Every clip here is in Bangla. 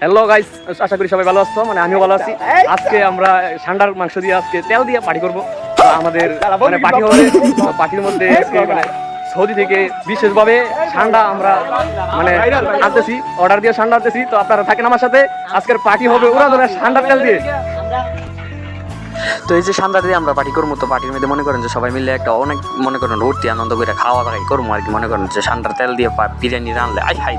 হ্যালো গাইস, আশা করি সবাই ভালো আছো। মানে আমিও ভালো আছি। আজকে আমরা ষান্ডার মাংস দিয়ে আজকে তেল দিয়ে পার্টি করব। আমাদের মানে পার্টি হবে, পার্টির মধ্যে মানে সৌদি থেকে বিশেষভাবে ষান্ডা আমরা মানে আনতেছি, অর্ডার দিয়ে ষান্ডা আনতেছি। তো আপনারা থাকেন আমার সাথে, আজকের পার্টি হবে ওরা ধরে ষান্ডার তেল দিয়ে। তো এই যে সান্দার দিয়ে আমরা পার্টি করবো, তো পার্টির মধ্যে মনে করেন যে সবাই মিলে একটা অনেক মনে করেন ভর্তি আনন্দ করে খাওয়া দাওয়াই করবো আর কি। মনে করেন যে সান্দার তেল দিয়ে বিরিয়ানি রানলে আই হাই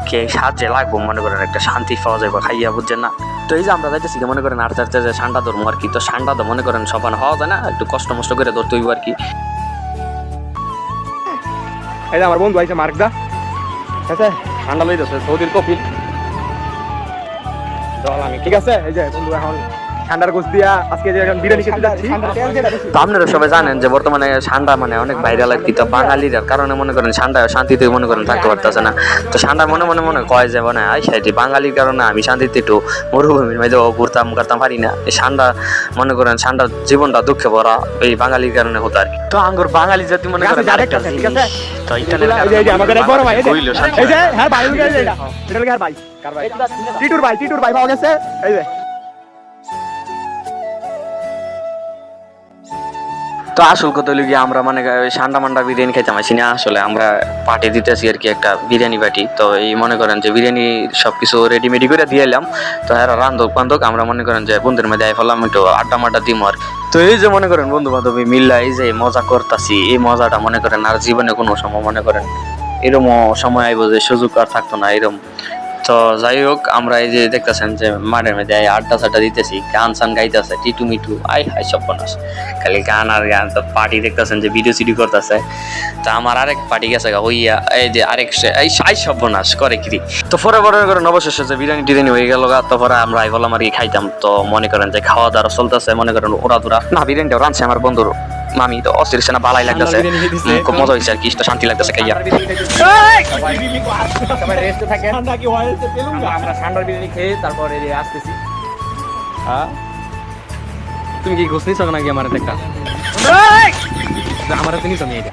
কে সাহায্যে লাগবো, মনে করেন একটা শান্তি পাওয়া যাবে খাইয়া, বুঝছেন না? তো এই যে আমরা যাইতেছি মনে করেন আস্তে আস্তে যে ঠান্ডা ধরবো আর কি। তো ঠান্ডা তো মনে করেন সবান হওয়া যায় না, একটু কষ্ট মষ্ট করে ধরতে হইব আর কি। এই যে আমার বন্ধু আইছে মার্কদা, ঠিক আছে, ঠান্ডা লইতেছে সৌদির কফিল জল আমি, ঠিক আছে। এই যে বন্ধু এখন ঠান্ডার গোস দিয়া আজকে যে বিরিয়ানি খেতে যাচ্ছি। তো আপনারা সবাই জানেন যে বর্তমানে ঠান্ডা মানে অনেক ভাইরাল আর কি। তো বাঙালির কারণে মনে করেন ঠান্ডা শান্তিতে মনে করেন থাকতে পারতেছে না। তো ঠান্ডা মনে মনে মনে কয় যে মানে আই সাইডে বাঙালির কারণে আমি শান্তিতে একটু মরুভূমির মধ্যে ঘুরতাম পারি না। এই ঠান্ডা মনে করেন ঠান্ডার জীবনটা দুঃখে ভরা এই বাঙালির কারণে হতো আর কি। তো আঙ্গুর বাঙালি জাতি মনে করেন আরেকটা জিনিস। তো আমাদের এক বড় ভাই, এই যে হ্যাঁ ভাই, এটা লাগে আর ভাই কার ভাই, টিটুর ভাই পাওয়া গেছে। এই যে তো আসল কথা হলো গিয়ে আমরা মানে ঠান্ডা মান্ডা বিরিয়ানি খাইতাম আসি না, আসলে আমরা পার্টি দিতেছি আর কি, একটা বিরিয়ানি পার্টি। তো এই মনে করেন যে বিরিয়ানি সবকিছু রেডিমেডি করে দিয়ে এলাম। তো এরা রান্ধক বান্ধক আমরা মনে করেন যে বন্ধুর মধ্যে ফেললাম, একটু আড্ডা মাড্ডা দিম আর। তো এই যে মনে করেন বন্ধু বান্ধবী মিল্লা এই যে মজা করতেছি, এই মজাটা মনে করেন আর জীবনে কোনো সময় মনে করেন এরম সময় আইব যে সুযোগ আর থাকতো না এরম। তো যাই হোক, আমরা এই যে দেখতেছেন যে মাঠের মধ্যে আড্ডা সাড্ডা দিতেছি, গান সান গাইতেছে, টিটু মিটু আই হাই সব বনাস, খালি গান আর গান। তো পার্টি দেখতেছেন যে ভিডিও সিডিও করতেছে। তো আমার আরেক পার্টি গেছে হইয়া এই যে আরেক এই সাই সব বনাস করে কি। তো পরে করেন অবশেষে যে বিরিয়ানি টিরিয়ানি হয়ে গেল, তারপরে আমরা আই বললাম আর কি খাইতাম। তো মনে করেন যে খাওয়া দাওয়া চলতেছে, মনে করেন ওরা দুরা না বিরিয়ানিটাও রাঁধছে আমার বন্ধুর মামি। তো অস্থির না ভালাই লাগতেছে, খুব মজা হয়েছে আর কি, শান্তি লাগতেছে খাইয়া। আমরা ঠান্ডার বিরিয়ানি খেয়ে তারপরে আসতেছি। তুমি কি ঘুষ নিছ নাকি আমার একটা? আমার হাতে নিছ আমি এটা